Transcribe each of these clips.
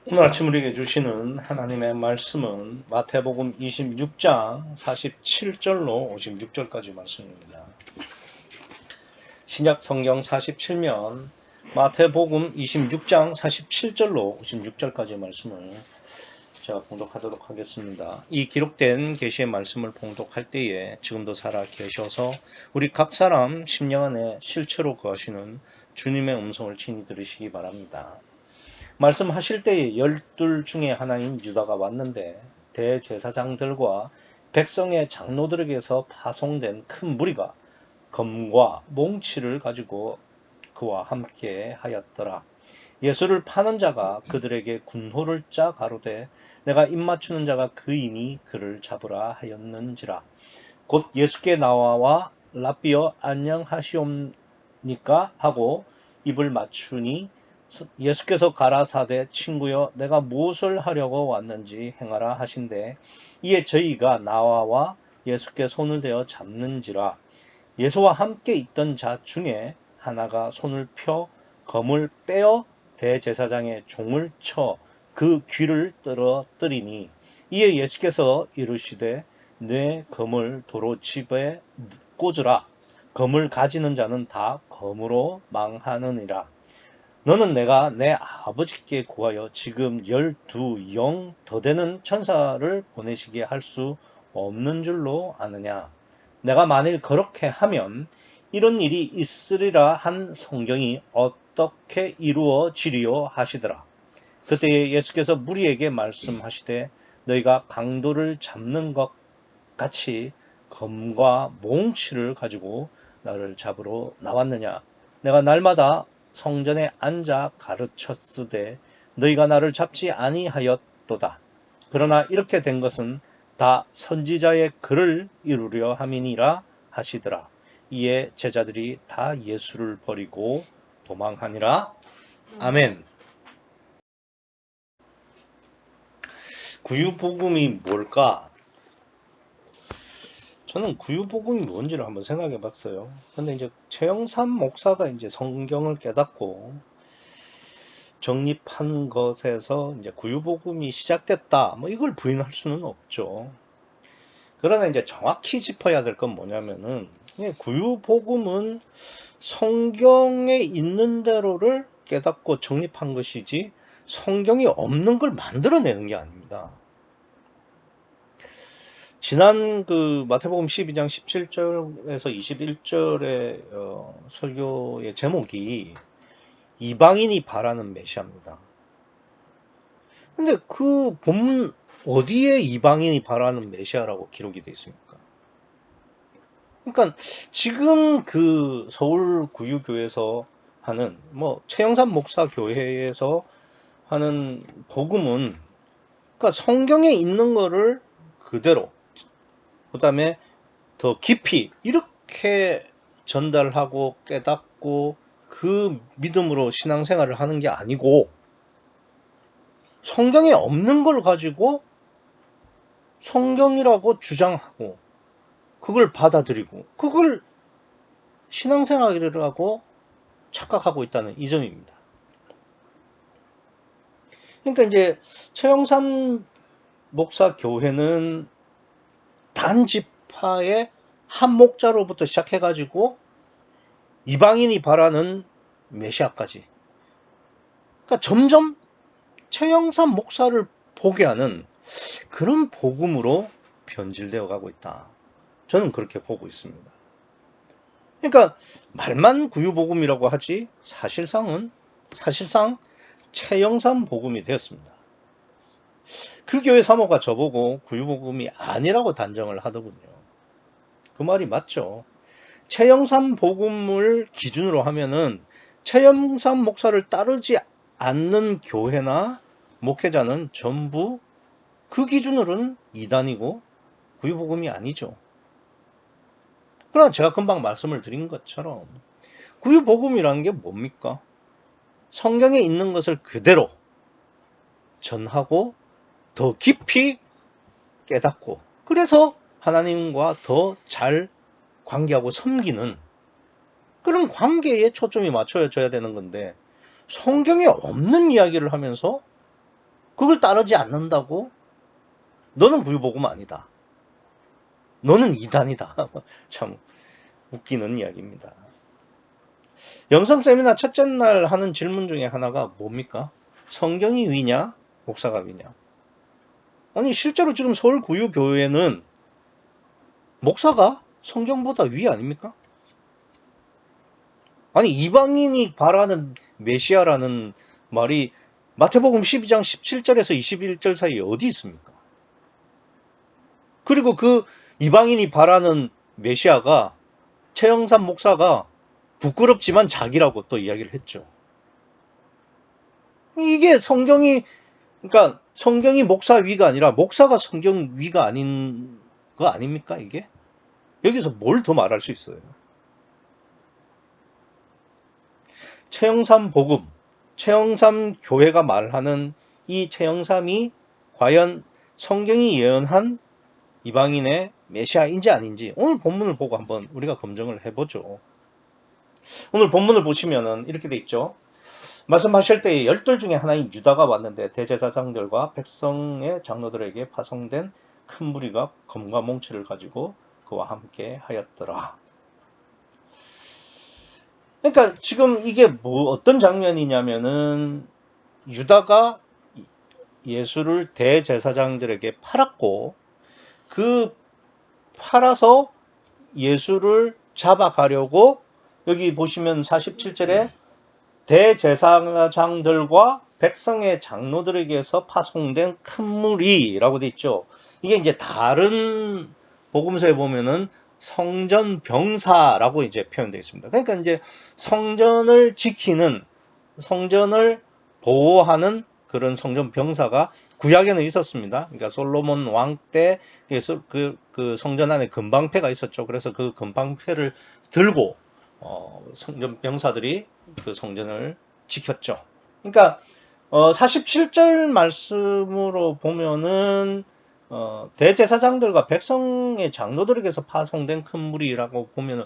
오늘 아침 우리에게 주시는 하나님의 말씀은 마태복음 26장 47절로 56절까지 말씀입니다. 신약 성경 47면 마태복음 26장 47절로 56절까지의 말씀을 제가 봉독하도록 하겠습니다. 이 기록된 계시의 말씀을 봉독할 때에 지금도 살아 계셔서 우리 각 사람 심령 안에 실체로 거하시는 주님의 음성을 친히 들으시기 바랍니다. 말씀하실 때에 12 중에 하나인 유다가 왔는데 대제사장들과 백성의 장로들에게서 파송된 큰 무리가 검과 몽치를 가지고 그와 함께 하였더라. 예수를 파는 자가 그들에게 군호를 짜 가로되 내가 입맞추는 자가 그이니 그를 잡으라 하였는지라. 곧 예수께 나와와 랍비여 안녕하시옵니까 하고 입을 맞추니 예수께서 가라사대 친구여 내가 무엇을 하려고 왔는지 행하라 하신대 이에 저희가 나와와 예수께 손을 대어 잡는지라. 예수와 함께 있던 자 중에 하나가 손을 펴 검을 빼어 대제사장의 종을 쳐 그 귀를 떨어뜨리니 이에 예수께서 이르시되 내 검을 도로칩에 꽂으라. 검을 가지는 자는 다 검으로 망하느니라. 너는 내가 내 아버지께 구하여 지금 12영 더 되는 천사를 보내시게 할 수 없는 줄로 아느냐. 내가 만일 그렇게 하면 이런 일이 있으리라 한 성경이 어떻게 이루어지리요 하시더라. 그때 예수께서 무리에게 말씀하시되 너희가 강도를 잡는 것 같이 검과 몽치를 가지고 나를 잡으러 나왔느냐. 내가 날마다 성전에 앉아 가르쳤으되 너희가 나를 잡지 아니하였도다. 그러나 이렇게 된 것은 다 선지자의 글을 이루려 함이니라 하시더라. 이에 제자들이 다 예수를 버리고 도망하니라. 아멘. 구유복음이 뭘까? 저는 구유복음이 뭔지를 한번 생각해 봤어요. 근데 이제 최영삼 목사가 이제 성경을 깨닫고 정립한 것에서 이제 구유복음이 시작됐다. 뭐 이걸 부인할 수는 없죠. 그러나 이제 정확히 짚어야 될 건 뭐냐면은 구유복음은 성경에 있는 대로를 깨닫고 정립한 것이지 성경이 없는 걸 만들어내는 게 아닙니다. 지난 그 마태복음 12장 17절에서 21절의 설교의 제목이 이방인이 바라는 메시아입니다. 근데 그 본문 어디에 이방인이 바라는 메시아라고 기록이 되어 있습니까? 그러니까 지금 그 서울 구유교에서 하는 뭐 최영삼 목사 교회에서 하는 복음은 그러니까 성경에 있는 거를 그대로 그 다음에 더 깊이 이렇게 전달하고 깨닫고 그 믿음으로 신앙생활을 하는 게 아니고 성경에 없는 걸 가지고 성경이라고 주장하고 그걸 받아들이고 그걸 신앙생활이라고 착각하고 있다는 이 점입니다. 그러니까 이제 최영삼 목사 교회는 단지파의 한 목자로부터 시작해가지고 이방인이 바라는 메시아까지. 그러니까 점점 최영삼 목사를 보게 하는 그런 복음으로 변질되어 가고 있다. 저는 그렇게 보고 있습니다. 그러니까 말만 구유복음이라고 하지 사실상 최영삼 복음이 되었습니다. 그 교회 사모가 저보고 구유복음이 아니라고 단정을 하더군요. 그 말이 맞죠. 최영삼 복음을 기준으로 하면은 최영삼 목사를 따르지 않는 교회나 목회자는 전부 그 기준으로는 이단이고 구유복음이 아니죠. 그러나 제가 금방 말씀을 드린 것처럼 구유복음이라는 게 뭡니까? 성경에 있는 것을 그대로 전하고 더 깊이 깨닫고 그래서 하나님과 더 잘 관계하고 섬기는 그런 관계에 초점이 맞춰져야 되는 건데 성경에 없는 이야기를 하면서 그걸 따르지 않는다고? 너는 불복음 아니다. 너는 이단이다. 참 웃기는 이야기입니다. 영성 세미나 첫째 날 하는 질문 중에 하나가 뭡니까? 성경이 위냐? 목사가 위냐? 아니 실제로 지금 서울구유교회는 목사가 성경보다 위 아닙니까? 아니 이방인이 바라는 메시아라는 말이 마태복음 12장 17절에서 21절 사이에 어디 있습니까? 그리고 그 이방인이 바라는 메시아가 최영삼 목사가 부끄럽지만 자기라고 또 이야기를 했죠. 이게 그러니까 성경이 목사 위가 아니라 목사가 성경 위가 아닌 거 아닙니까 이게? 여기서 뭘 더 말할 수 있어요? 최영삼 복음, 최영삼 교회가 말하는 이 최영삼이 과연 성경이 예언한 이방인의 메시아인지 아닌지 오늘 본문을 보고 한번 우리가 검증을 해보죠. 오늘 본문을 보시면은 이렇게 돼 있죠. 말씀하실 때에 12 중에 하나인 유다가 왔는데 대제사장들과 백성의 장로들에게 파송된 큰 무리가 검과 몽치를 가지고 그와 함께 하였더라. 그러니까 지금 이게 어떤 장면이냐면은 유다가 예수를 대제사장들에게 팔았고 그 팔아서 예수를 잡아가려고 여기 보시면 47절에 대제사장들과 백성의 장로들에게서 파송된 큰 무리라고 돼 있죠. 이게 이제 다른 복음서에 보면은 성전 병사라고 이제 표현되어 있습니다. 그러니까 이제 성전을 지키는, 성전을 보호하는 그런 성전 병사가 구약에는 있었습니다. 그러니까 솔로몬 왕 때 그 성전 안에 금방패가 있었죠. 그래서 그 금방패를 들고 성전 병사들이 그 성전을 지켰죠. 그러니까 47절 말씀으로 보면은 대제사장들과 백성의 장로들에게서 파송된 큰 무리라고 보면은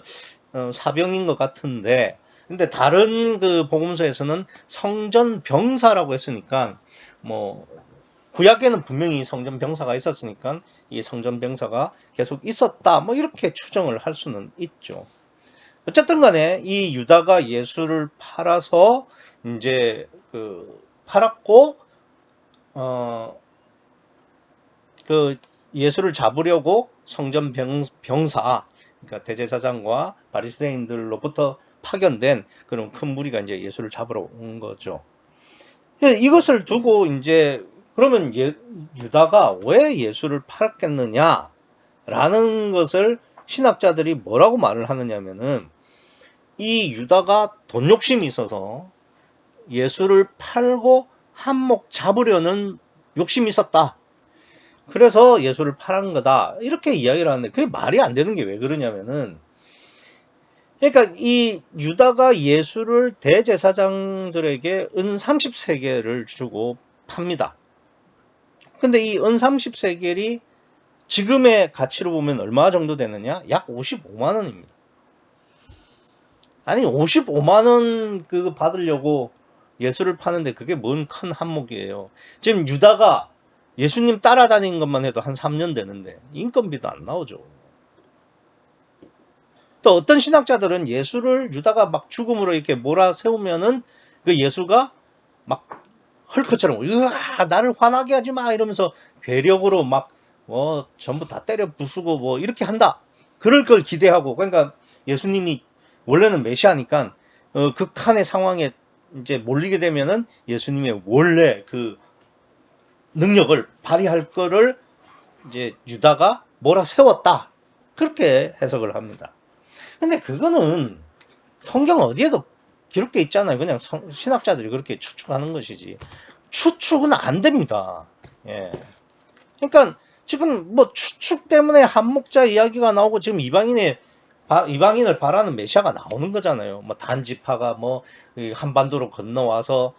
사병인 것 같은데, 근데 다른 그 복음서에서는 성전 병사라고 했으니까 뭐 구약에는 분명히 성전 병사가 있었으니까 이 성전 병사가 계속 있었다 뭐 이렇게 추정을 할 수는 있죠. 어쨌든 간에 이 유다가 예수를 팔아서 이제 팔았고 그 예수를 잡으려고 성전 병사, 그러니까 대제사장과 바리새인들로부터 파견된 그런 큰 무리가 이제 예수를 잡으러 온 거죠. 이것을 두고 이제 그러면 유다가 왜 예수를 팔았겠느냐라는 것을 신학자들이 뭐라고 말을 하느냐면은 이 유다가 돈 욕심이 있어서 예수를 팔고 한몫 잡으려는 욕심이 있었다. 그래서 예수를 팔은 거다. 이렇게 이야기를 하는데 그게 말이 안 되는 게 왜 그러냐면은, 그러니까 이 유다가 예수를 대제사장들에게 은 30세겔을 주고 팝니다. 근데 이 은 30세겔이 지금의 가치로 보면 얼마 정도 되느냐? 약 55만 원입니다. 아니 55만 원 그거 받으려고 예수를 파는데 그게 뭔 큰 한몫이에요. 지금 유다가 예수님 따라다니는 것만 해도 한 3년 되는데 인건비도 안 나오죠. 또 어떤 신학자들은 예수를 유다가 막 죽음으로 이렇게 몰아세우면은 그 예수가 막 헐크처럼 으아 나를 화나게 하지 마 이러면서 괴력으로 막 전부 다 때려 부수고 뭐 이렇게 한다. 그럴 걸 기대하고, 그러니까 예수님이 원래는 메시아니까 극한의 상황에 이제 몰리게 되면은 예수님의 원래 그 능력을 발휘할 거를 이제 유다가 몰아세웠다. 그렇게 해석을 합니다. 근데 그거는 성경 어디에도 기록되어 있잖아요. 그냥 신학자들이 그렇게 추측하는 것이지. 추측은 안 됩니다. 예. 그러니까 지금 뭐 추측 때문에 한목자 이야기가 나오고 지금 이방인을 바라는 메시아가 나오는 거잖아요. 뭐 단지파가 뭐 한반도로 건너와서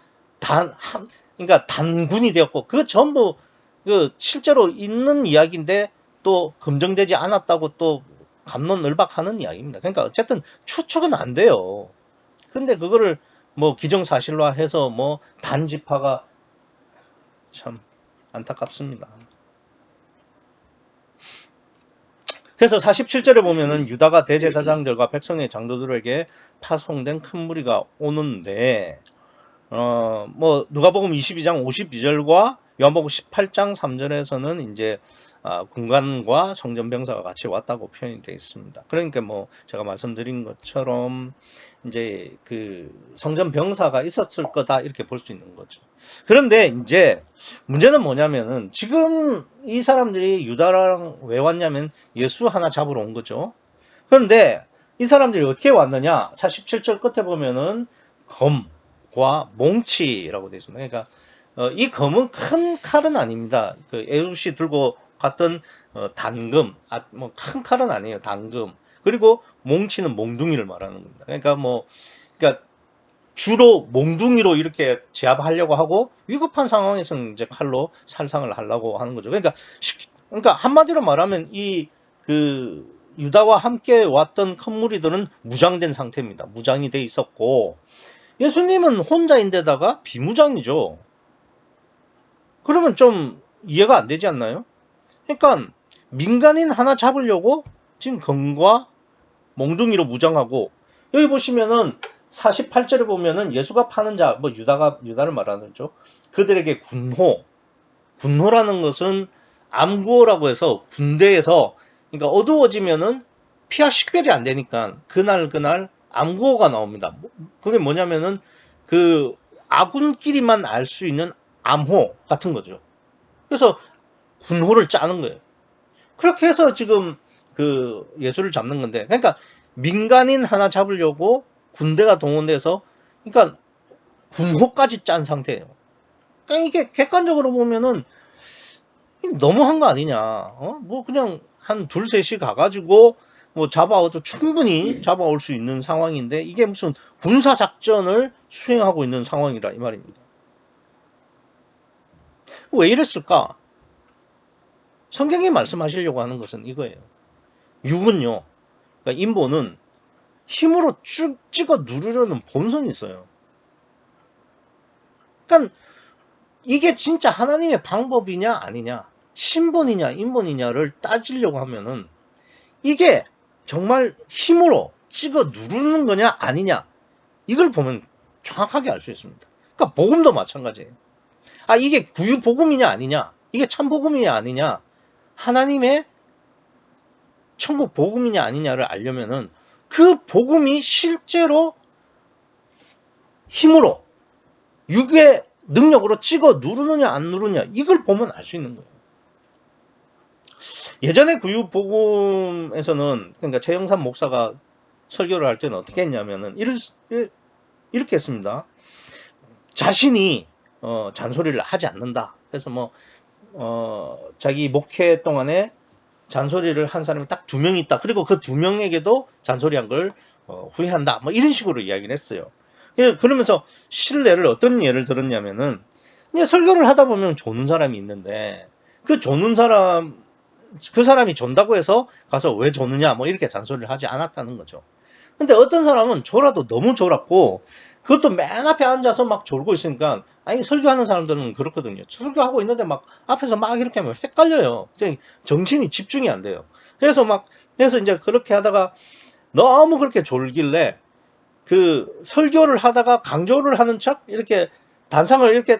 그러니까 단군이 되었고 그 전부 그 실제로 있는 이야기인데 또 검증되지 않았다고 또 갑론을박하는 이야기입니다. 그러니까 어쨌든 추측은 안 돼요. 근데 그거를 뭐 기정사실화해서 뭐 단지파가 참 안타깝습니다. 그래서 47절에 보면은 유다가 대제사장들과 백성의 장로들에게 파송된 큰 무리가 오는데 뭐 누가복음 22장 52절과 요한복음 18장 3절에서는 이제 군관과 성전병사가 같이 왔다고 표현이 되어 있습니다. 그러니까 뭐 제가 말씀드린 것처럼 이제 그 성전병사가 있었을 거다 이렇게 볼 수 있는 거죠. 그런데 이제 문제는 뭐냐면은 지금 이 사람들이 유다랑 왜 왔냐면 예수 하나 잡으러 온 거죠. 그런데 이 사람들이 어떻게 왔느냐? 47절 끝에 보면은 검과 몽치라고 되어 있습니다. 그러니까 이 검은 큰 칼은 아닙니다. 그 에웃이 들고 갔던 단금, 뭐 큰 칼은 아니에요. 단금. 그리고 몽치는 몽둥이를 말하는 겁니다. 그러니까 주로 몽둥이로 이렇게 제압하려고 하고 위급한 상황에서는 이제 칼로 살상을 하려고 하는 거죠. 그러니까 한마디로 말하면 이 그 유다와 함께 왔던 큰 무리들은 무장된 상태입니다. 무장이 돼 있었고 예수님은 혼자인데다가 비무장이죠. 그러면 좀 이해가 안 되지 않나요? 그러니까 민간인 하나 잡으려고 지금 검과 몽둥이로 무장하고 여기 보시면은 48절에 보면은 예수가 파는 자, 뭐 유다를 말하는 거죠. 그들에게 군호라는 것은 암구호라고 해서 군대에서 그러니까 어두워지면은 피하 식별이 안 되니까 그날 암구호가 나옵니다. 그게 뭐냐면은 그 아군끼리만 알 수 있는 암호 같은 거죠. 그래서 군호를 짜는 거예요. 그렇게 해서 지금 그 예수를 잡는 건데, 그러니까 민간인 하나 잡으려고 군대가 동원돼서, 그러니까 군호까지 짠 상태예요. 그러니까 이게 객관적으로 보면은 너무한 거 아니냐? 뭐 그냥 한 둘셋이 가가지고 뭐 충분히 잡아올 수 있는 상황인데 이게 무슨 군사 작전을 수행하고 있는 상황이라 이 말입니다. 왜 이랬을까? 성경이 말씀하시려고 하는 것은 이거예요. 육은요, 그러니까 인본은 힘으로 쭉 찍어 누르려는 본성이 있어요. 그러니까 이게 진짜 하나님의 방법이냐 아니냐, 신본이냐 인본이냐를 따지려고 하면은 이게 정말 힘으로 찍어 누르는 거냐 아니냐 이걸 보면 정확하게 알 수 있습니다. 그러니까 복음도 마찬가지예요. 이게 구유 복음이냐 아니냐, 이게 참 복음이냐 아니냐, 하나님의 천국 복음이냐 아니냐를 알려면은 그 복음이 실제로 힘으로 육의 능력으로 찍어 누르느냐 안 누르느냐 이걸 보면 알 수 있는 거예요. 예전에 구유 복음에서는 그러니까 최영삼 목사가 설교를 할 때는 어떻게 했냐면은 이렇게 했습니다. 자신이 잔소리를 하지 않는다. 그래서 뭐 자기 목회 동안에 잔소리를 한 사람이 딱 2명 있다. 그리고 그 2명에게도 잔소리한 걸 후회한다. 뭐 이런 식으로 이야기를 했어요. 그러면서 어떤 예를 들었냐면은 그냥 설교를 하다 보면 조는 사람이 있는데 그 사람이 존다고 해서 가서 왜 조느냐 뭐 이렇게 잔소리를 하지 않았다는 거죠. 근데 어떤 사람은 졸아도 너무 졸았고 그것도 맨 앞에 앉아서 막 졸고 있으니까 설교하는 사람들은 그렇거든요. 설교하고 있는데 막 앞에서 막 이렇게 하면 헷갈려요. 정신이 집중이 안 돼요. 그래서 이제 그렇게 하다가 너무 그렇게 졸길래 그 설교를 하다가 강조를 하는 척 이렇게 단상을 이렇게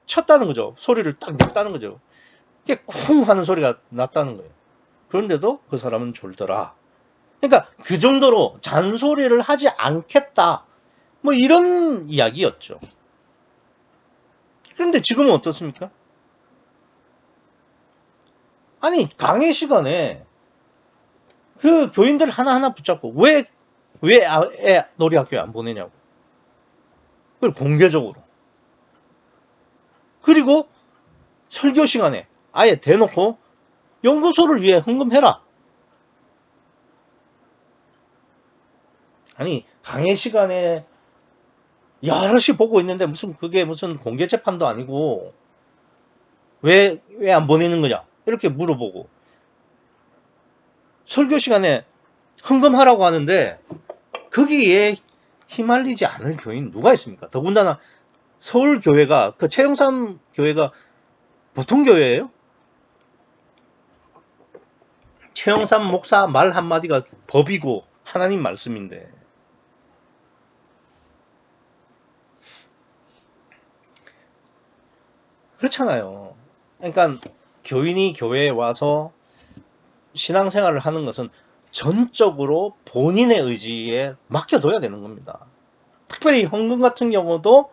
쳤다는 거죠. 소리를 딱 냈다는 거죠. 이게 쿵 하는 소리가 났다는 거예요. 그런데도 그 사람은 졸더라. 그러니까 그 정도로 잔소리를 하지 않겠다. 뭐 이런 이야기였죠. 그런데 지금은 어떻습니까? 강의 시간에 그 교인들 하나하나 붙잡고 왜 애 놀이학교에 안 보내냐고. 그걸 공개적으로. 그리고 설교 시간에 아예 대놓고 연구소를 위해 헌금해라. 강의 시간에 여럿이 보고 있는데 그게 무슨 공개 재판도 아니고 왜 안 보내는 거냐 이렇게 물어보고 설교 시간에 헌금하라고 하는데 거기에 휘말리지 않을 교인 누가 있습니까? 더군다나 서울교회가 그 최영삼 교회가 보통 교회예요? 최영삼 목사 말 한마디가 법이고 하나님 말씀인데. 그렇잖아요. 그러니까 교인이 교회에 와서 신앙생활을 하는 것은 전적으로 본인의 의지에 맡겨둬야 되는 겁니다. 특별히 헌금 같은 경우도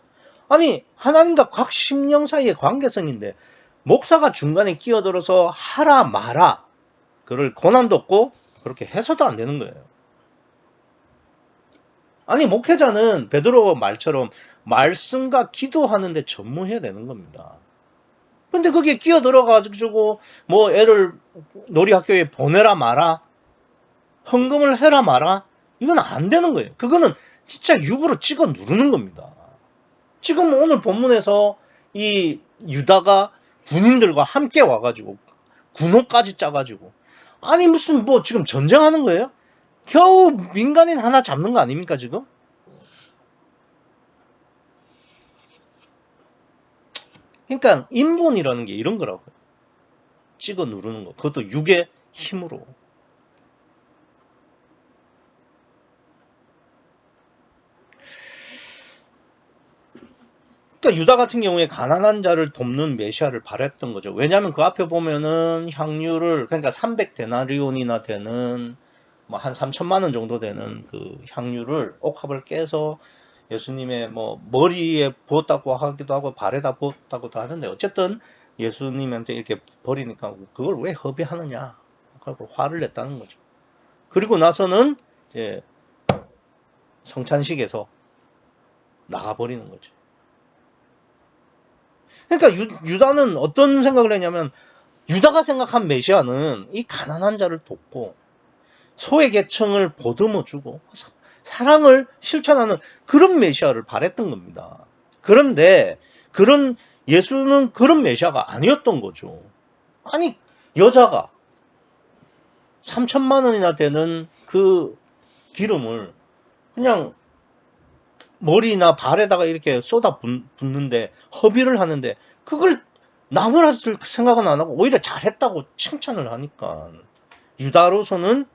아니 하나님과 각 심령 사이의 관계성인데 목사가 중간에 끼어들어서 하라 마라 그럴 권한도 없고 그렇게 해서도 안 되는 거예요. 아니 목회자는 베드로 말처럼 말씀과 기도하는데 전무해야 되는 겁니다. 근데 거기에 끼어들어가지고 뭐 애를 놀이학교에 보내라 마라 헌금을 해라 마라 이건 안 되는 거예요. 그거는 진짜 육으로 찍어 누르는 겁니다. 지금 오늘 본문에서 이 유다가 군인들과 함께 와가지고 군호까지 짜가지고 아니 무슨 뭐 지금 전쟁하는 거예요? 겨우 민간인 하나 잡는 거 아닙니까 지금? 그러니까 인본이라는 게 이런 거라고요. 찍어 누르는 거. 그것도 육의 힘으로. 그러니까 유다 같은 경우에 가난한 자를 돕는 메시아를 바랬던 거죠. 왜냐하면 그 앞에 보면은 향유를 그러니까 300데나리온이나 되는 뭐 한 3천만 원 정도 되는 그 향유를 옥합을 깨서 예수님의 뭐 머리에 부었다고 하기도 하고 발에다 부었다고도 하는데 어쨌든 예수님한테 이렇게 버리니까 그걸 왜 허비하느냐 그리고 화를 냈다는 거죠. 그리고 나서는 이제 성찬식에서 나가버리는 거죠. 그러니까 유다는 어떤 생각을 했냐면 유다가 생각한 메시아는 이 가난한 자를 돕고 소외 계층을 보듬어주고 사랑을 실천하는 그런 메시아를 바랬던 겁니다. 그런데 그런 예수는 그런 메시아가 아니었던 거죠. 아니 여자가 3천만 원이나 되는 그 기름을 그냥 머리나 발에다가 이렇게 쏟아 붓는데 허비를 하는데 그걸 남을 했을 생각은 안 하고 오히려 잘했다고 칭찬을 하니까 유다로서는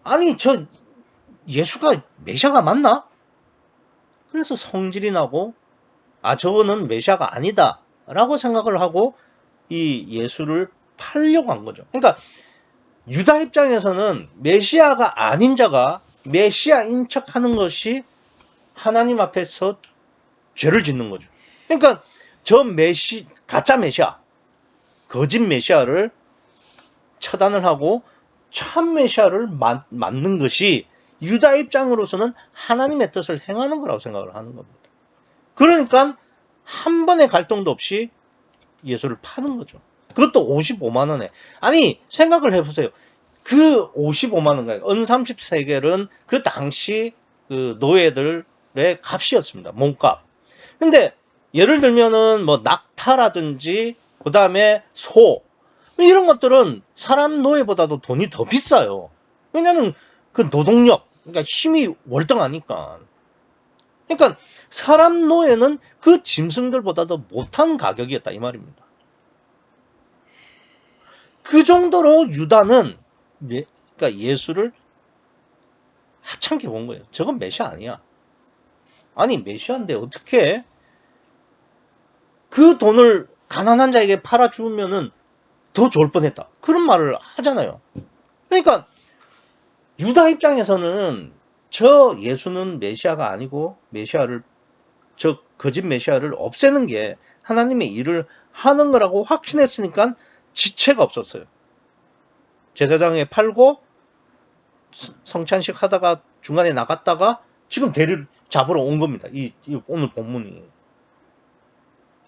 아니 저 예수가 메시아가 맞나? 그래서 성질이 나고 아 저거는 메시아가 아니다 라고 생각을 하고 이 예수를 팔려고 한 거죠. 그러니까 유다 입장에서는 메시아가 아닌 자가 메시아인 척하는 것이 하나님 앞에서 죄를 짓는 거죠. 그러니까 저 가짜 메시아 거짓 메시아를 처단을 하고 참 메시아를 맞는 것이 유다 입장으로서는 하나님의 뜻을 행하는 거라고 생각을 하는 겁니다. 그러니까 한 번의 갈등도 없이 예수를 파는 거죠. 그것도 55만 원에. 아니 생각을 해보세요. 그 55만 원가요? 은 30세겔은 그 당시 그 노예들의 값이었습니다. 몸값. 근데 예를 들면은 뭐 낙타라든지 그 다음에 소 이런 것들은 사람 노예보다도 돈이 더 비싸요. 왜냐면 그 노동력, 그러니까 힘이 월등하니까. 그러니까 사람 노예는 그 짐승들보다도 못한 가격이었다 이 말입니다. 그 정도로 유다는 그러니까 예수를 하찮게 본 거예요. 저건 메시아 아니야. 아니 메시아인데 어떻게 그 돈을 가난한 자에게 팔아주면은 더 좋을 뻔했다. 그런 말을 하잖아요. 그러니까 유다 입장에서는 저 예수는 메시아가 아니고 저 거짓 메시아를 없애는 게 하나님의 일을 하는 거라고 확신했으니까 지체가 없었어요. 제사장에 팔고 성찬식 하다가 중간에 나갔다가 지금 대를 잡으러 온 겁니다. 이 오늘 본문이.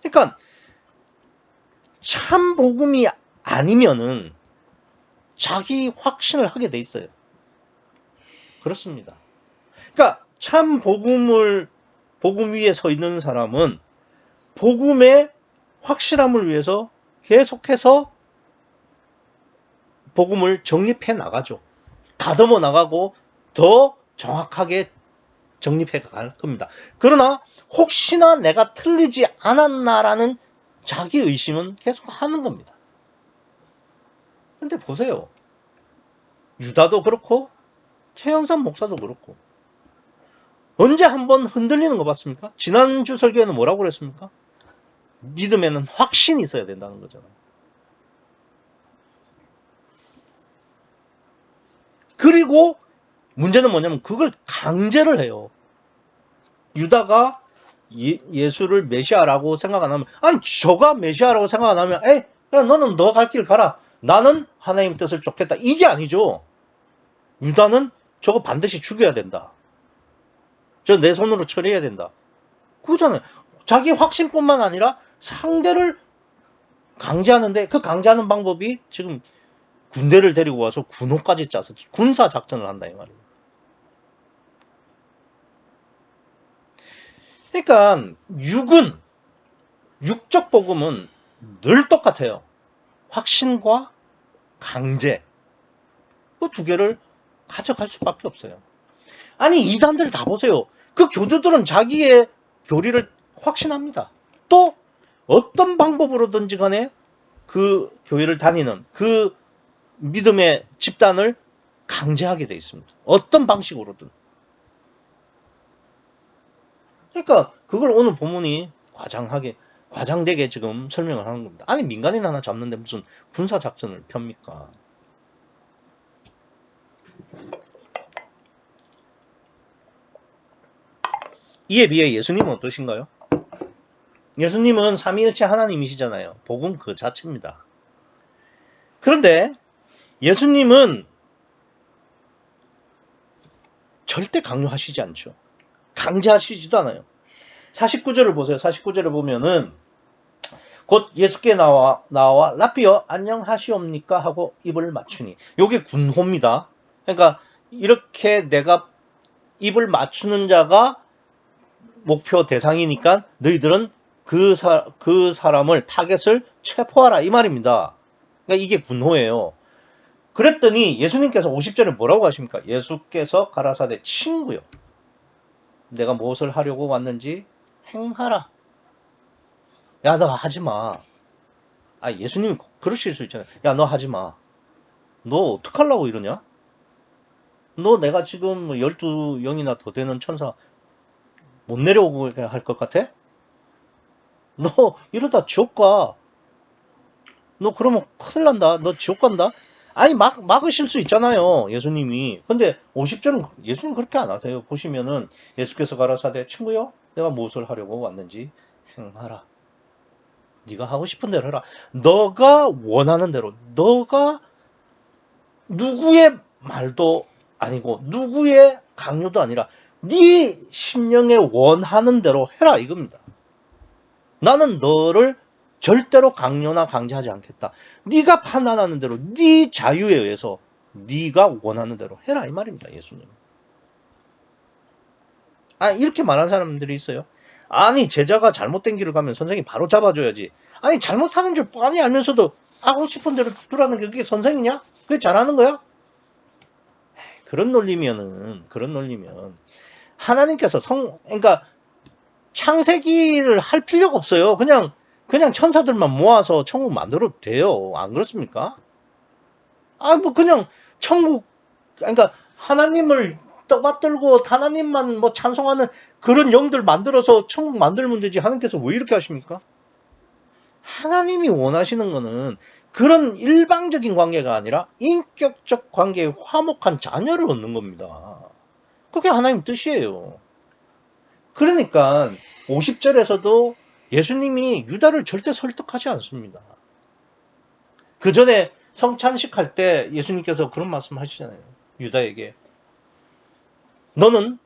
그러니까 참 복음이 아니면은 자기 확신을 하게 돼 있어요. 그렇습니다. 그러니까 참 복음 위에 서 있는 사람은 복음의 확실함을 위해서 계속해서 복음을 정립해 나가죠. 다듬어 나가고 더 정확하게 정립해 갈 겁니다. 그러나 혹시나 내가 틀리지 않았나라는 자기 의심은 계속 하는 겁니다. 근데 보세요. 유다도 그렇고 최영삼 목사도 그렇고 언제 한번 흔들리는 거 봤습니까? 지난주 설교에는 뭐라고 그랬습니까? 믿음에는 확신이 있어야 된다는 거잖아요. 그리고 문제는 뭐냐면 그걸 강제를 해요. 유다가 예수를 메시아라고 생각 안 하면, 아니 저가 메시아라고 생각 안 하면 에이 그럼 너는 너 갈 길 가라, 나는 하나님 뜻을 쫓겠다, 이게 아니죠. 유다는 저거 반드시 죽여야 된다, 저 내 손으로 처리해야 된다, 그거잖아요. 자기 확신뿐만 아니라 상대를 강제하는데, 그 강제하는 방법이 지금 군대를 데리고 와서 군호까지 짜서 군사 작전을 한다 이 말이에요. 그러니까 육적 복음은 늘 똑같아요. 확신과 강제, 그 두 개를 가져갈 수밖에 없어요. 아니 이단들 다 보세요. 그 교주들은 자기의 교리를 확신합니다. 또 어떤 방법으로든지 간에 그 교회를 다니는 그 믿음의 집단을 강제하게 돼 있습니다. 어떤 방식으로든. 그러니까 그걸 오늘 본문이 과장되게 지금 설명을 하는 겁니다. 아니 민간인 하나 잡는데 무슨 군사작전을 펴니까. 이에 비해 예수님은 어떠신가요? 예수님은 삼위일체 하나님이시잖아요. 복음 그 자체입니다. 그런데 예수님은 절대 강요하시지 않죠. 강제하시지도 않아요. 49절을 보세요. 49절을 보면은 곧 예수께 나와 라피어 안녕하시옵니까 하고 입을 맞추니, 요게 군호입니다. 그러니까 이렇게 내가 입을 맞추는 자가 목표 대상이니까 너희들은 그 사람을 타겟을 체포하라 이 말입니다. 그러니까 이게 군호예요. 그랬더니 예수님께서 50절에 뭐라고 하십니까? 예수께서 가라사대 친구요, 내가 무엇을 하려고 왔는지 행하라. 야 너 하지마. 아 예수님이 그러실 수 있잖아요. 야 너 하지마. 너 어떡하려고 이러냐? 너 내가 지금 12영이나 더 되는 천사 못 내려오게 할 것 같아? 너 이러다 지옥 가. 너 그러면 큰일 난다. 너 지옥 간다. 아니 막으실 수 있잖아요 예수님이. 근데 50절은 예수님 그렇게 안 하세요. 보시면은 예수께서 가라사대 친구요, 내가 무엇을 하려고 왔는지 행하라. 네가 하고 싶은 대로 해라. 너가 원하는 대로, 너가 누구의 말도 아니고 누구의 강요도 아니라 네 심령에 원하는 대로 해라 이겁니다. 나는 너를 절대로 강요나 강제하지 않겠다. 네가 판단하는 대로, 네 자유에 의해서 네가 원하는 대로 해라 이 말입니다. 예수님. 아 이렇게 말하는 사람들이 있어요. 아니 제자가 잘못된 길을 가면 선생이 바로 잡아줘야지. 아니 잘못하는 줄 뻔히 알면서도 하고 싶은 대로 두라는 게 그게 선생이냐? 그게 잘하는 거야? 그런 논리면 하나님께서 그러니까 창세기를 할 필요가 없어요. 그냥 천사들만 모아서 천국 만들어도 돼요. 안 그렇습니까? 아 뭐 그냥 천국, 그러니까 하나님을 떠받들고 하나님만 뭐 찬송하는 그런 영들 만들어서 천국 만들면 되지. 하나님께서 왜 이렇게 하십니까? 하나님이 원하시는 거는 그런 일방적인 관계가 아니라 인격적 관계에 화목한 자녀를 얻는 겁니다. 그게 하나님 뜻이에요. 그러니까 50절에서도 예수님이 유다를 절대 설득하지 않습니다. 그 전에 성찬식 할 때 예수님께서 그런 말씀 하시잖아요. 유다에게 너는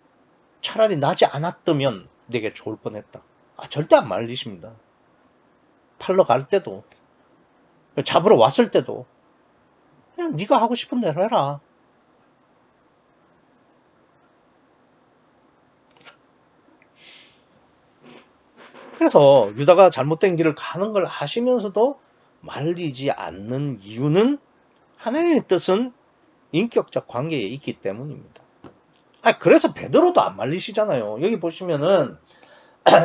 차라리 나지 않았다면 내게 좋을 뻔했다. 절대 안 말리십니다. 팔러 갈 때도, 잡으러 왔을 때도 그냥 네가 하고 싶은 대로 해라. 그래서 유다가 잘못된 길을 가는 걸 아시면서도 말리지 않는 이유는 하나님의 뜻은 인격적 관계에 있기 때문입니다. 그래서 베드로도 안 말리시잖아요. 여기 보시면은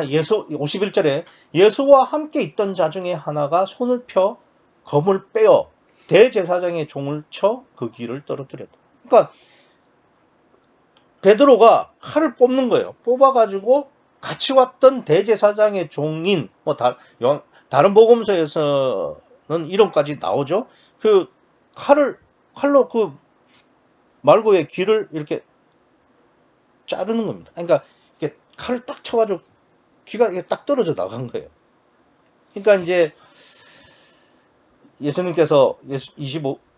예수 51절에 예수와 함께 있던 자 중에 하나가 손을 펴 검을 빼어 대제사장의 종을 쳐 그 귀를 떨어뜨렸다. 그러니까 베드로가 칼을 뽑는 거예요. 뽑아가지고 같이 왔던 대제사장의 종인 다른 복음서에서는 이름까지 나오죠. 그 칼로 그 말고의 귀를 이렇게 자르는 겁니다. 그러니까 이렇게 칼을 딱 쳐가지고 귀가 이렇게 딱 떨어져 나간 거예요. 그러니까 이제 예수님께서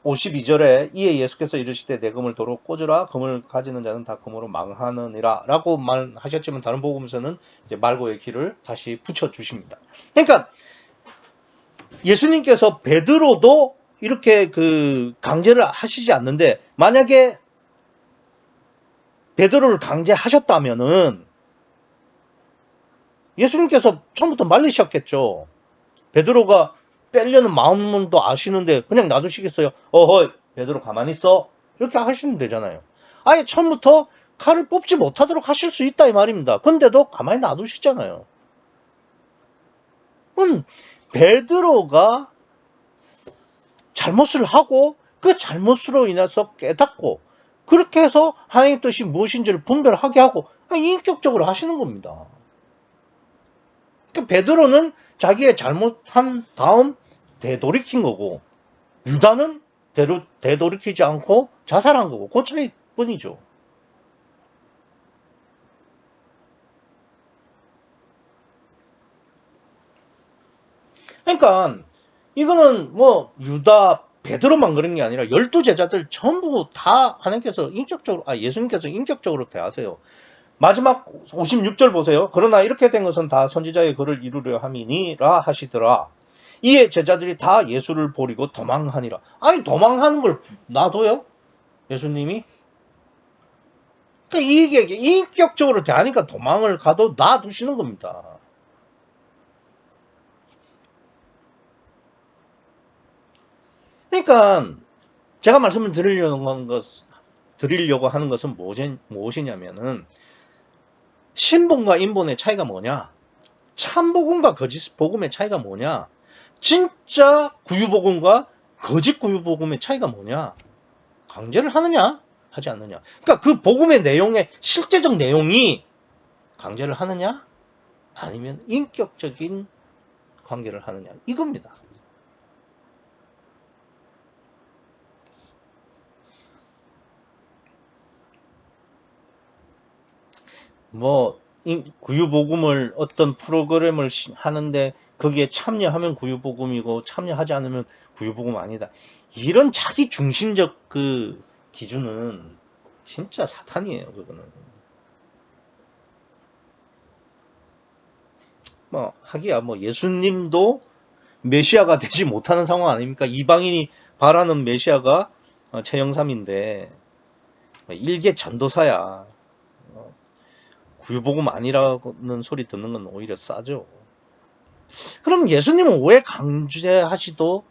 52절에 이에 예수께서 이르시되 내 검을 도로 꽂으라 검을 가지는 자는 다 검으로 망하느니라 라고 말하셨지만 다른 복음서는 이제 말고의 귀를 다시 붙여 주십니다. 그러니까 예수님께서 베드로도 이렇게 그 강제를 하시지 않는데 만약에 베드로를 강제하셨다면은 예수님께서 처음부터 말리셨겠죠. 베드로가 빼려는 마음도 아시는데 그냥 놔두시겠어요? 어허이 베드로 가만히 있어 이렇게 하시면 되잖아요. 아예 처음부터 칼을 뽑지 못하도록 하실 수 있다 이 말입니다. 근데도 가만히 놔두시잖아요. 베드로가 잘못을 하고 그 잘못으로 인해서 깨닫고 그렇게 해서 하나님의 뜻이 무엇인지를 분별하게 하고 인격적으로 하시는 겁니다. 그러니까 베드로는 자기의 잘못한 다음 되돌이킨 거고 유다는 되돌이키지 않고 자살한 거고 그 차이뿐이죠. 그러니까 이거는 뭐 유다 베드로만 그런 게 아니라 12제자들 전부 다 하나님께서 예수님께서 인격적으로 대하세요. 마지막 56절 보세요. 그러나 이렇게 된 것은 다 선지자의 글을 이루려 함이니라 하시더라. 이에 제자들이 다 예수를 버리고 도망하니라. 아니 도망하는 걸 놔둬요? 예수님이? 그러니까 이게 인격적으로 대하니까 도망을 가도 놔두시는 겁니다. 그러니까 제가 말씀을 드리려고 하는 것은 무엇이냐면은 신본과 인본의 차이가 뭐냐? 참복음과 거짓 복음의 차이가 뭐냐? 진짜 구유복음과 거짓 구유복음의 차이가 뭐냐? 강제를 하느냐? 하지 않느냐? 그러니까 그 복음의 내용의 실제적 내용이 강제를 하느냐? 아니면 인격적인 관계를 하느냐? 이겁니다. 구유복음을 어떤 프로그램을 하는데 거기에 참여하면 구유복음이고 참여하지 않으면 구유복음 아니다. 이런 자기 중심적 그 기준은 진짜 사탄이에요. 그거는. 하기야 예수님도 메시아가 되지 못하는 상황 아닙니까? 이방인이 바라는 메시아가 최영삼인데 일개 전도사야. 구유복음 아니라는 소리 듣는 건 오히려 싸죠. 그럼 예수님은 왜 강요하시지도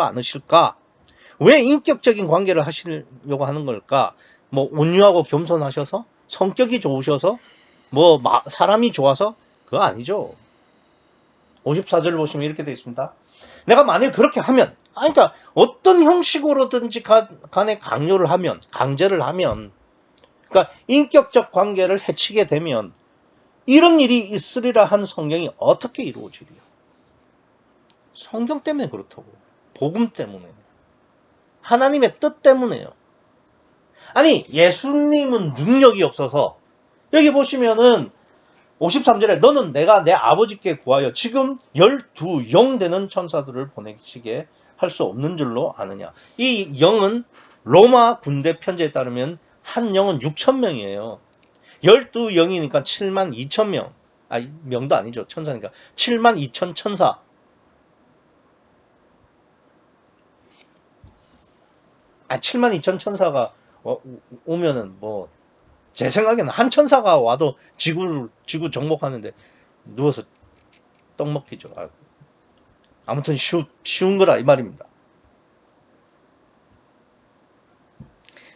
않으실까? 왜 인격적인 관계를 하시려고 하는 걸까? 온유하고 겸손하셔서? 성격이 좋으셔서? 사람이 좋아서? 그거 아니죠. 54절 보시면 이렇게 되어 있습니다. 내가 만일 그렇게 하면, 그러니까 어떤 형식으로든지 간에 강제를 하면, 그러니까 인격적 관계를 해치게 되면 이런 일이 있으리라 한 성경이 어떻게 이루어지리요? 성경 때문에 그렇다고. 복음 때문에. 하나님의 뜻 때문에요. 아니 예수님은 능력이 없어서 여기 보시면은 53절에 너는 내가 내 아버지께 구하여 지금 12영 되는 천사들을 보내시게 할 수 없는 줄로 아느냐. 이 영은 로마 군대 편지에 따르면 한 영은 6,000명이에요. 12영이니까 72,000명. 명도 아니죠. 천사니까. 72,000 천사. 아, 72,000 천사가 오면은 제 생각에는 한 천사가 와도 지구 정복하는데 누워서 떡 먹기죠. 아무튼 쉬운 거라 이 말입니다.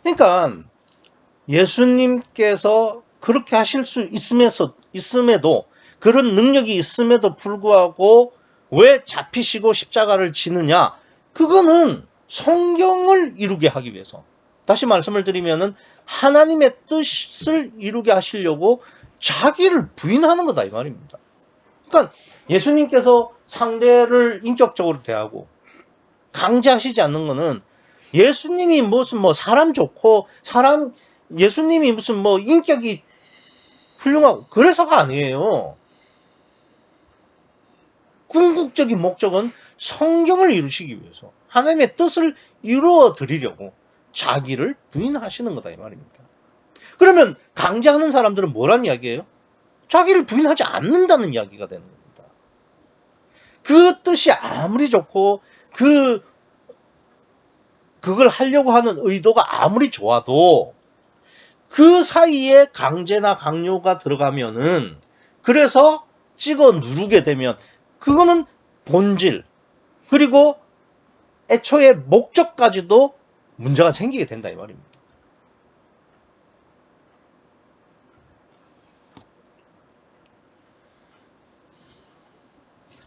그러니까 예수님께서 그렇게 하실 수 있음에도 그런 능력이 있음에도 불구하고 왜 잡히시고 십자가를 지느냐? 그거는 성경을 이루게 하기 위해서. 다시 말씀을 드리면은 하나님의 뜻을 이루게 하시려고 자기를 부인하는 거다 이 말입니다. 그러니까 예수님께서 상대를 인격적으로 대하고 강제하시지 않는 거는 예수님이 무슨 사람 좋고 예수님이 무슨 인격이 훌륭하고 그래서가 아니에요. 궁극적인 목적은 성경을 이루시기 위해서 하나님의 뜻을 이루어 드리려고 자기를 부인하시는 거다 이 말입니다. 그러면 강제하는 사람들은 뭐란 이야기예요? 자기를 부인하지 않는다는 이야기가 되는 겁니다. 그 뜻이 아무리 좋고 그걸 하려고 하는 의도가 아무리 좋아도 그 사이에 강제나 강요가 들어가면은 그래서 찍어 누르게 되면 그거는 본질 그리고 애초에 목적까지도 문제가 생기게 된다 이 말입니다.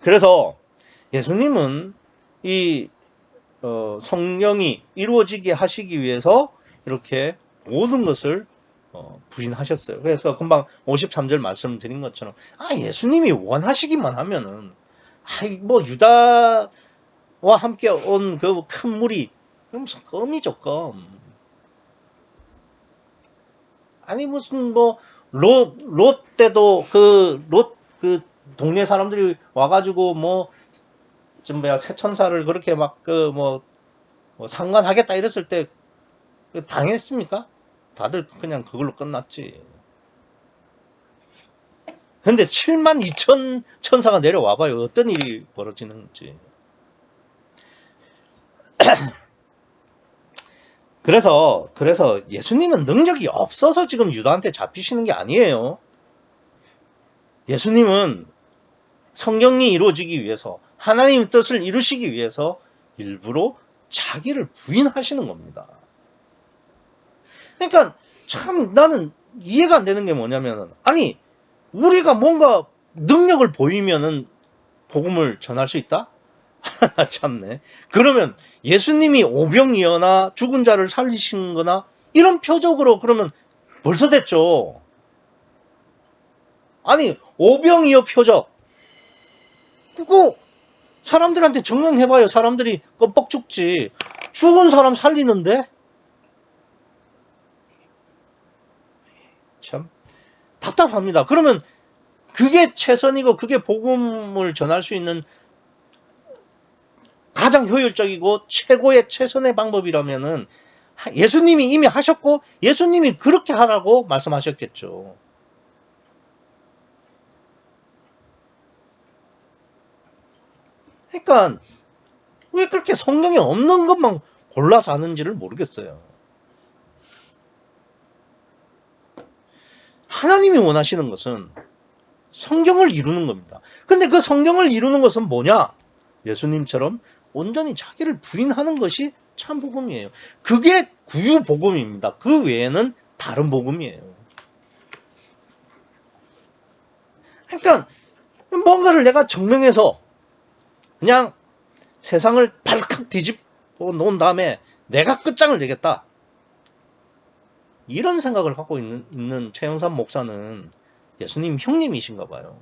그래서 예수님은 이 성령이 이루어지게 하시기 위해서 이렇게 모든 것을 부인하셨어요. 그래서 금방 53절 말씀드린 것처럼 예수님이 원하시기만 하면은 유다와 함께 온 그 큰 무리 무슨 껌이죠 껌. 아니 무슨 롯 때도 그 동네 사람들이 와가지고 새천사를 그렇게 상관하겠다 이랬을 때 당했습니까? 다들 그냥 그걸로 끝났지. 근데 7만 2천 천사가 내려와봐요. 어떤 일이 벌어지는지. 그래서 예수님은 능력이 없어서 지금 유다한테 잡히시는 게 아니에요. 예수님은 성경이 이루어지기 위해서 하나님의 뜻을 이루시기 위해서 일부러 자기를 부인하시는 겁니다. 그러니까 참 나는 이해가 안 되는 게 뭐냐면은 우리가 뭔가 능력을 보이면은 복음을 전할 수 있다? 참네. 그러면 예수님이 오병이어나 죽은 자를 살리신 거나 이런 표적으로 그러면 벌써 됐죠. 오병이어 표적. 그거 사람들한테 증명해봐요. 사람들이 껌뻑 죽지. 죽은 사람 살리는데? 참 답답합니다. 그러면 그게 최선이고 그게 복음을 전할 수 있는 가장 효율적이고 최선의 방법이라면은 예수님이 이미 하셨고 예수님이 그렇게 하라고 말씀하셨겠죠. 그러니까 왜 그렇게 성경에 없는 것만 골라서 하는지를 모르겠어요. 하나님이 원하시는 것은 성경을 이루는 겁니다. 근데 그 성경을 이루는 것은 뭐냐? 예수님처럼 온전히 자기를 부인하는 것이 참 복음이에요. 그게 구유 복음입니다. 그 외에는 다른 복음이에요. 그러니까 뭔가를 내가 증명해서 그냥 세상을 발칵 뒤집어 놓은 다음에 내가 끝장을 내겠다. 이런 생각을 갖고 있는 최영삼 목사는 예수님 형님이신가 봐요.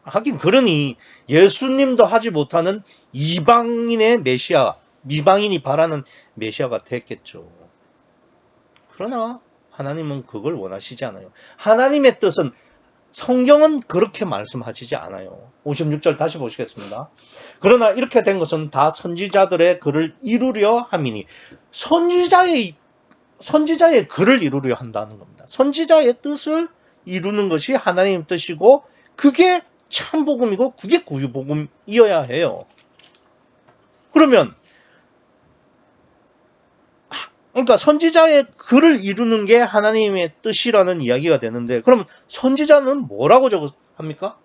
하긴 그러니 예수님도 하지 못하는 이방인의 메시아, 이방인이 바라는 메시아가 됐겠죠. 그러나 하나님은 그걸 원하시지 않아요. 하나님의 뜻은 성경은 그렇게 말씀하시지 않아요. 56절 다시 보시겠습니다. 그러나 이렇게 된 것은 다 선지자들의 글을 이루려 함이니 선지자의 글을 이루려 한다는 겁니다. 선지자의 뜻을 이루는 것이 하나님의 뜻이고 그게 참복음이고 그게 구유복음이어야 해요. 그러면 그러니까 선지자의 글을 이루는 게 하나님의 뜻이라는 이야기가 되는데 그러면 선지자는 뭐라고 합니까?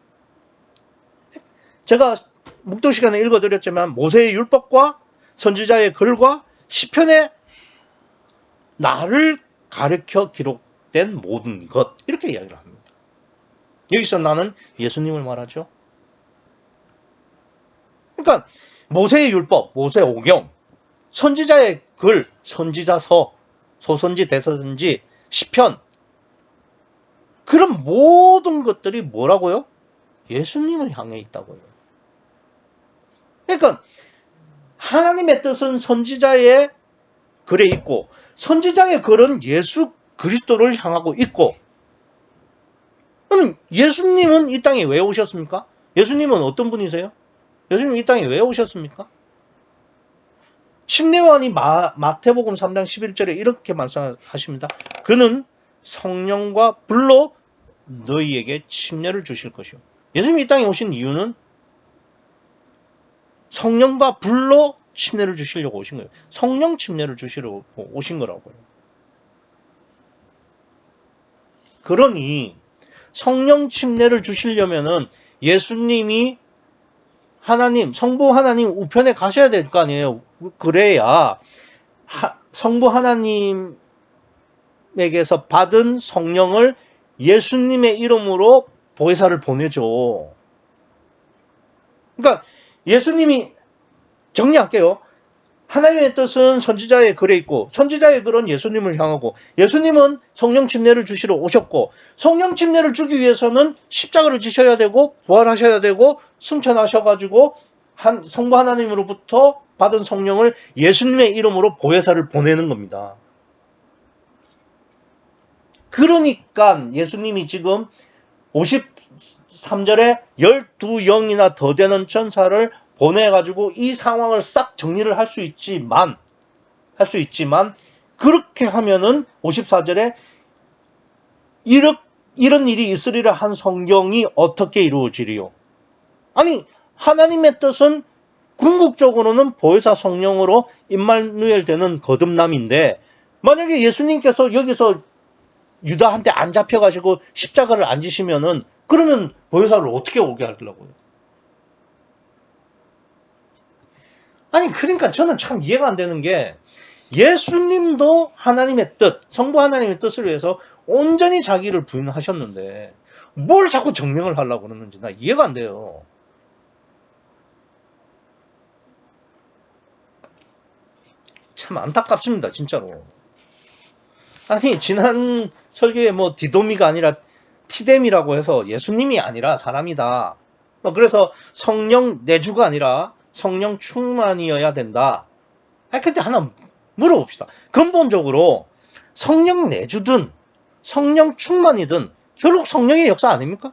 제가 묵도 시간에 읽어드렸지만 모세의 율법과 선지자의 글과 시편의 나를 가르쳐 시작된 모든 것, 이렇게 이야기를 합니다. 여기서 나는 예수님을 말하죠. 그러니까 모세의 율법, 모세 오경, 선지자의 글, 선지자서, 소선지, 대서선지, 시편, 그런 모든 것들이 뭐라고요? 예수님을 향해 있다고요. 그러니까 하나님의 뜻은 선지자의 글에 있고, 선지자의 글은 예수 그리스도를 향하고 있고, 그럼 예수님은 이 땅에 왜 오셨습니까? 예수님은 어떤 분이세요? 예수님은 이 땅에 왜 오셨습니까? 침례요한이 마태복음 3장 11절에 이렇게 말씀하십니다. 그는 성령과 불로 너희에게 침례를 주실 것이요. 예수님이 이 땅에 오신 이유는 성령과 불로 침례를 주시려고 오신 거예요. 성령 침례를 주시려고 오신 거라고요. 그러니 성령 침례를 주시려면은 예수님이 하나님, 성부 하나님 우편에 가셔야 될 거 아니에요. 그래야 성부 하나님에게서 받은 성령을 예수님의 이름으로 보혜사를 보내죠. 그러니까 예수님이, 정리할게요. 하나님의 뜻은 선지자의 글에 있고, 선지자의 글은 예수님을 향하고, 예수님은 성령 침례를 주시러 오셨고, 성령 침례를 주기 위해서는 십자가를 지셔야 되고, 부활하셔야 되고, 승천하셔가지고 성부 하나님으로부터 받은 성령을 예수님의 이름으로 보혜사를 보내는 겁니다. 그러니까 예수님이 지금 53절에 12영이나 더 되는 천사를 보내가지고 이 상황을 싹 정리를 할 수 있지만, 그렇게 하면은 54절에 이런 일이 있으리라 한 성경이 어떻게 이루어지리요? 아니, 하나님의 뜻은 궁극적으로는 보혜사 성령으로 임마누엘 되는 거듭남인데, 만약에 예수님께서 여기서 유다한테 안 잡혀가지고 십자가를 안 지시면은, 그러면 보혜사를 어떻게 오게 하려고요? 아니, 그러니까 저는 참 이해가 안 되는 게, 예수님도 하나님의 뜻, 성부 하나님의 뜻을 위해서 온전히 자기를 부인하셨는데 뭘 자꾸 증명을 하려고 그러는지 나 이해가 안 돼요. 참 안타깝습니다, 진짜로. 아니, 지난 설교에 뭐 디도미가 아니라 티뎀이라고 해서 예수님이 아니라 사람이다. 그래서 성령 내주가 아니라 성령 충만이어야 된다. 아니, 근데 하나 물어봅시다. 근본적으로 성령 내주든 성령 충만이든 결국 성령의 역사 아닙니까?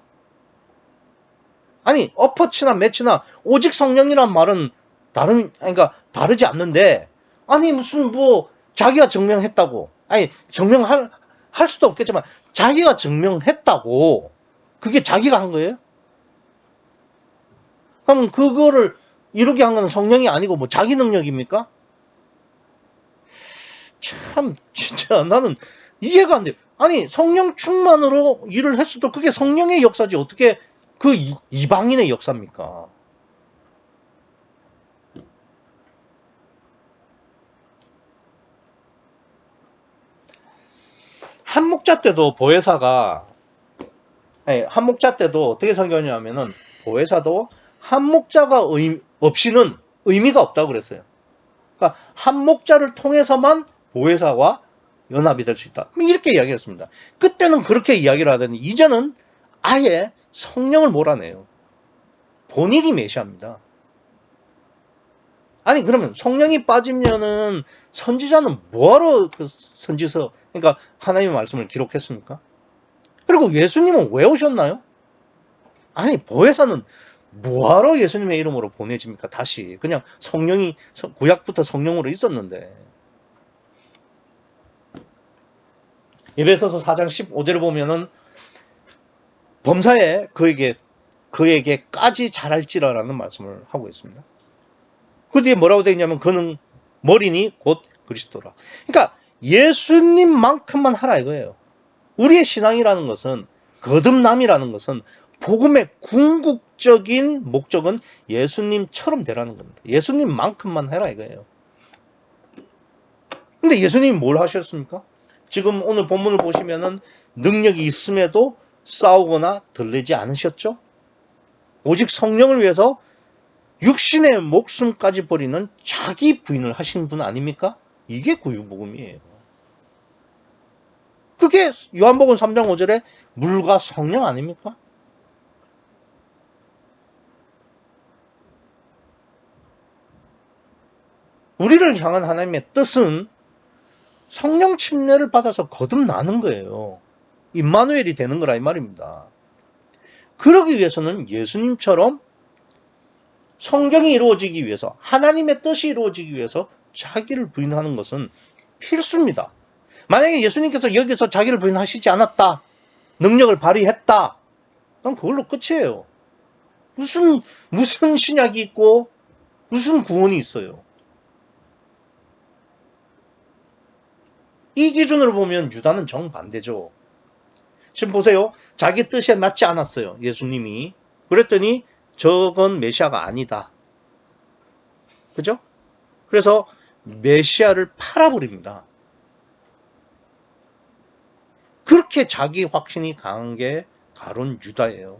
아니, 어퍼치나 매치나 오직 성령이란 말은 그러니까 다르지 않는데, 아니 무슨 뭐 자기가 증명했다고, 아니 증명할 수도 없겠지만 자기가 증명했다고 그게 자기가 한 거예요? 그럼 그거를 이루게 한 건 성령이 아니고 뭐 자기 능력입니까? 참 진짜 나는 이해가 안 돼요. 아니, 성령 충만으로 일을 했어도 그게 성령의 역사지 어떻게 그 이방인의 역사입니까? 한목자 때도 보혜사가, 한목자 때도 어떻게 설교하냐면은 보혜사도 한목자가 없이는 의미가 없다고 그랬어요. 그러니까 한목자를 통해서만 보혜사와 연합이 될 수 있다. 이렇게 이야기했습니다. 그때는 그렇게 이야기를 하더니 이제는 아예 성령을 몰아내요. 본인이 메시아입니다. 아니, 그러면 성령이 빠지면은 선지자는 뭐하러 그 선지서, 그러니까 하나님의 말씀을 기록했습니까? 그리고 예수님은 왜 오셨나요? 아니, 보혜사는 뭐하러 예수님의 이름으로 보내집니까? 다시 그냥 성령이 구약부터 성령으로 있었는데. 에베소서 4장 15절을 보면은 범사에 그에게까지 잘할지라라는 말씀을 하고 있습니다. 그 뒤에 뭐라고 되어 있냐면 그는 머리니 곧 그리스도라. 그러니까 예수님만큼만 하라 이거예요. 우리의 신앙이라는 것은, 거듭남이라는 것은, 복음의 궁극적인 목적은 예수님처럼 되라는 겁니다. 예수님만큼만 해라 이거예요. 근데 예수님이 뭘 하셨습니까? 지금 오늘 본문을 보시면은 능력이 있음에도 싸우거나 들리지 않으셨죠? 오직 성령을 위해서 육신의 목숨까지 버리는 자기 부인을 하신 분 아닙니까? 이게 구유복음이에요. 그게 요한복음 3장 5절에 물과 성령 아닙니까? 우리를 향한 하나님의 뜻은 성령 침례를 받아서 거듭나는 거예요. 임마누엘이 되는 거라 이 말입니다. 그러기 위해서는 예수님처럼 성경이 이루어지기 위해서, 하나님의 뜻이 이루어지기 위해서 자기를 부인하는 것은 필수입니다. 만약에 예수님께서 여기서 자기를 부인하시지 않았다, 능력을 발휘했다, 그럼 그걸로 끝이에요. 무슨 신약이 있고 무슨 구원이 있어요. 이 기준으로 보면 유다는 정반대죠. 지금 보세요. 자기 뜻에 맞지 않았어요. 예수님이. 그랬더니 저건 메시아가 아니다. 그죠? 그래서 메시아를 팔아버립니다. 그렇게 자기 확신이 강한 게 가론 유다예요.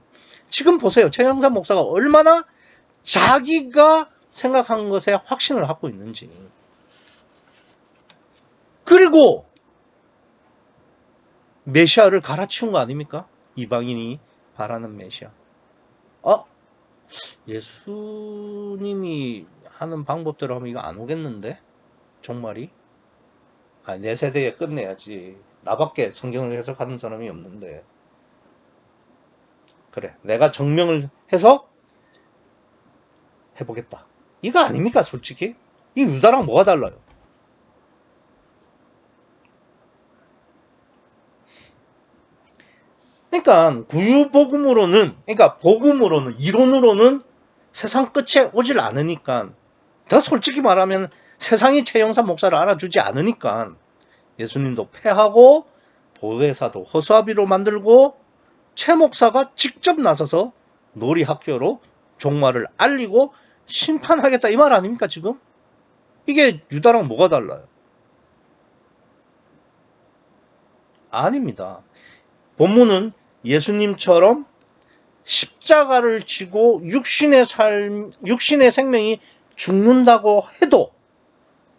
지금 보세요. 최영삼 목사가 얼마나 자기가 생각한 것에 확신을 갖고 있는지. 그리고 메시아를 갈아치운 거 아닙니까? 이방인이 바라는 메시아. 예수님이 하는 방법대로 하면 이거 안 오겠는데? 종말이? 내 세대에 끝내야지. 나밖에 성경을 해석하는 사람이 없는데. 그래, 내가 정명을 해서 해보겠다. 이거 아닙니까, 솔직히? 이 유다랑 뭐가 달라요? 그러니까 구유복음으로는, 그러니까 복음으로는, 이론으로는 세상 끝에 오질 않으니까, 더 솔직히 말하면 세상이 최영삼 목사를 알아주지 않으니까 예수님도 패하고 보혜사도 허수아비로 만들고 최 목사가 직접 나서서 놀이학교로 종말을 알리고 심판하겠다 이 말 아닙니까 지금? 이게 유다랑 뭐가 달라요? 아닙니다. 본문은 예수님처럼 십자가를 지고 육신의 생명이 죽는다고 해도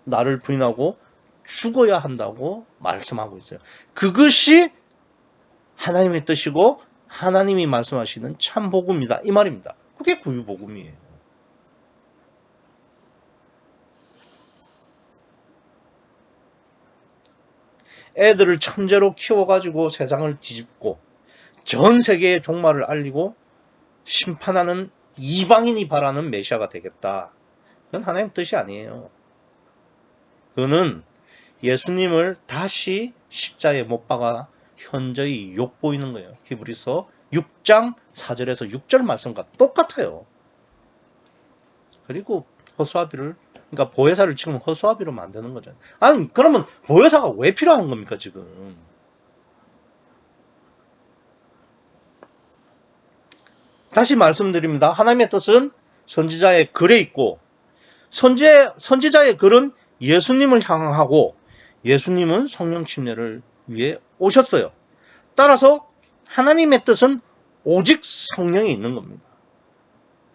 나를 부인하고 죽어야 한다고 말씀하고 있어요. 그것이 하나님의 뜻이고 하나님이 말씀하시는 참 복음이다 이 말입니다. 그게 구유복음이에요. 애들을 천재로 키워가지고 세상을 뒤집고 전 세계에 종말을 알리고 심판하는 이방인이 바라는 메시아가 되겠다. 그건 하나님 뜻이 아니에요. 그는 예수님을 다시 십자가에 못 박아 현저히 욕보이는 거예요. 히브리서 6장 4절에서 6절 말씀과 똑같아요. 그리고 허수아비를, 그러니까 보혜사를 지금 허수아비로 만드는 거잖아요. 아니 그러면 보혜사가 왜 필요한 겁니까 지금? 다시 말씀드립니다. 하나님의 뜻은 선지자의 글에 있고 선지자의 글은 예수님을 향하고 예수님은 성령 침례를 위해 오셨어요. 따라서 하나님의 뜻은 오직 성령이 있는 겁니다.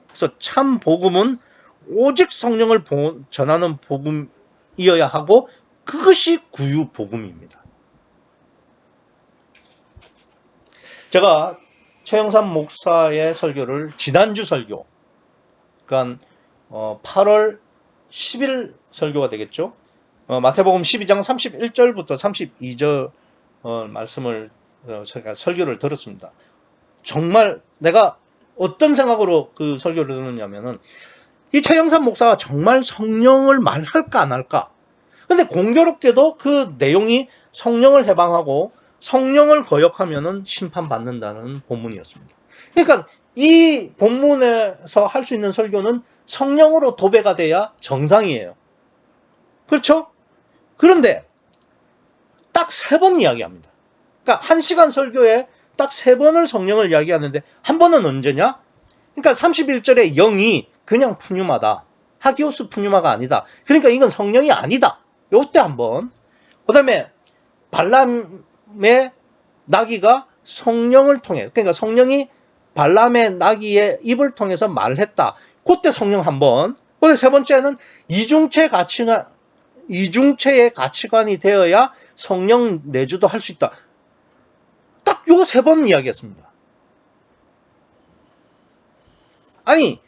그래서 참 복음은 오직 성령을 전하는 복음이어야 하고 그것이 구유 복음입니다. 제가 최영삼 목사의 설교를 지난주 설교, 그러니까 8월 10일 설교가 되겠죠. 마태복음 12장 31절부터 32절 말씀을 제가 설교를 들었습니다. 정말 내가 어떤 생각으로 그 설교를 듣느냐면은 이 최영삼 목사가 정말 성령을 말할까 안 할까? 근데 공교롭게도 그 내용이 성령을 해방하고 성령을 거역하면은 심판받는다는 본문이었습니다. 그러니까 이 본문에서 할 수 있는 설교는 성령으로 도배가 돼야 정상이에요. 그렇죠? 그런데 딱 3번 이야기합니다. 그러니까 1시간 설교에 딱 3번을 성령을 이야기하는데 한 번은 언제냐? 그러니까 31절에 영이 그냥 푸뉴마다. 하기오스 푸뉴마가 아니다. 그러니까 이건 성령이 아니다. 요때 한 번. 그 다음에 발람의 나귀가 성령을 통해, 그러니까 성령이 발람의 나귀의 입을 통해서 말을 했다. 그때 성령 한 번. 그리고 세 번째는 이중체의 가치관이 되어야 성령 내주도 할 수 있다. 딱 요거 세 번 이야기했습니다. 아니,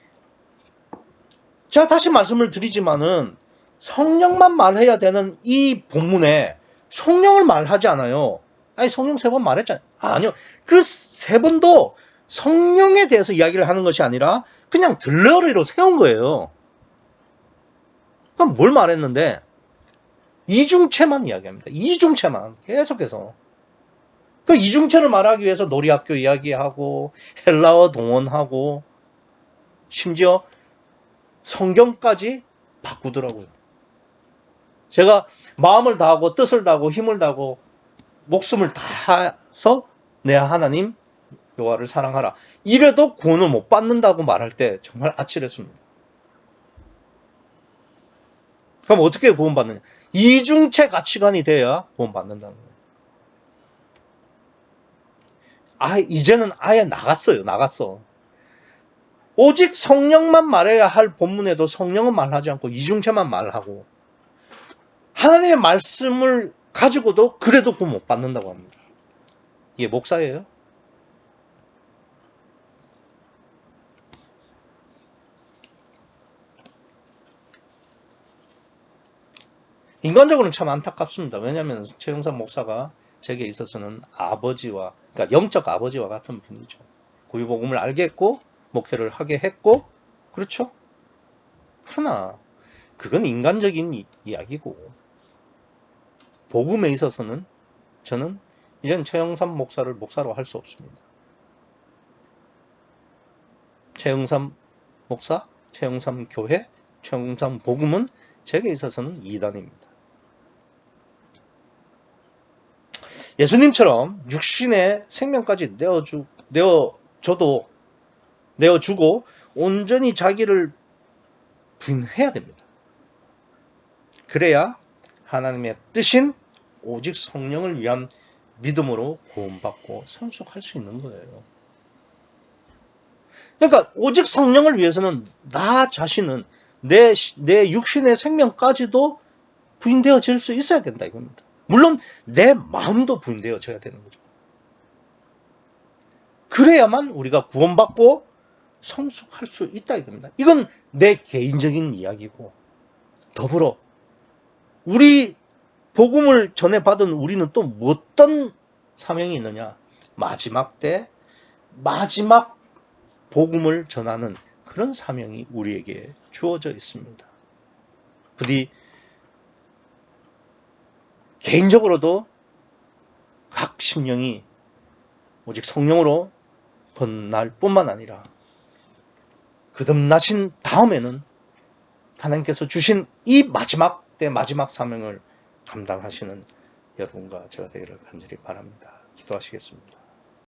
제가 다시 말씀을 드리지만은 성령만 말해야 되는 이 본문에 성령을 말하지 않아요. 아니, 성령 세 번 말했잖아요. 아니요. 그 세 번도 성령에 대해서 이야기를 하는 것이 아니라 그냥 들러리로 세운 거예요. 그럼 뭘 말했는데? 이중체만 이야기합니다. 이중체만. 계속해서. 그 이중체를 말하기 위해서 놀이학교 이야기하고, 헬라어 동원하고, 심지어 성경까지 바꾸더라고요. 제가 마음을 다하고, 뜻을 다하고, 힘을 다하고, 목숨을 다해서 내 하나님 여호와를 사랑하라. 이래도 구원을 못 받는다고 말할 때 정말 아찔했습니다. 그럼 어떻게 구원받느냐? 이중체 가치관이 돼야 구원받는다는 거예요. 이제는 아예 나갔어. 오직 성령만 말해야 할 본문에도 성령은 말하지 않고 이중체만 말하고, 하나님의 말씀을 가지고도 그래도 구원 못 받는다고 합니다. 이게 목사예요? 인간적으로는 참 안타깝습니다. 왜냐하면 최영삼 목사가 제게 있어서는 아버지와, 그러니까 영적 아버지와 같은 분이죠. 구유복음을 알겠고 목회를 하게 했고, 그렇죠? 그러나 그건 인간적인 이야기고, 복음에 있어서는 저는 이젠 최영삼 목사를 목사로 할 수 없습니다. 최영삼 목사, 최영삼 교회, 최영삼 복음은 제게 있어서는 이단입니다. 예수님처럼 육신의 생명까지 내어주고 온전히 자기를 부인해야 됩니다. 그래야 하나님의 뜻인 오직 성령을 위한 믿음으로 구원받고 성숙할 수 있는 거예요. 그러니까 오직 성령을 위해서는 나 자신은 내 육신의 생명까지도 부인되어질 수 있어야 된다 이겁니다. 물론 내 마음도 부인되어져야 되는 거죠. 그래야만 우리가 구원받고 성숙할 수 있다 이겁니다. 이건 내 개인적인 이야기고, 더불어 우리 복음을 전해받은 우리는 또 어떤 사명이 있느냐? 마지막 때 마지막 복음을 전하는 그런 사명이 우리에게 주어져 있습니다. 부디 개인적으로도 각 심령이 오직 성령으로 번날 뿐만 아니라 거듭나신 다음에는 하나님께서 주신 이 마지막 때 마지막 사명을 감당하시는 여러분과 제가 되기를 간절히 바랍니다. 기도하시겠습니다.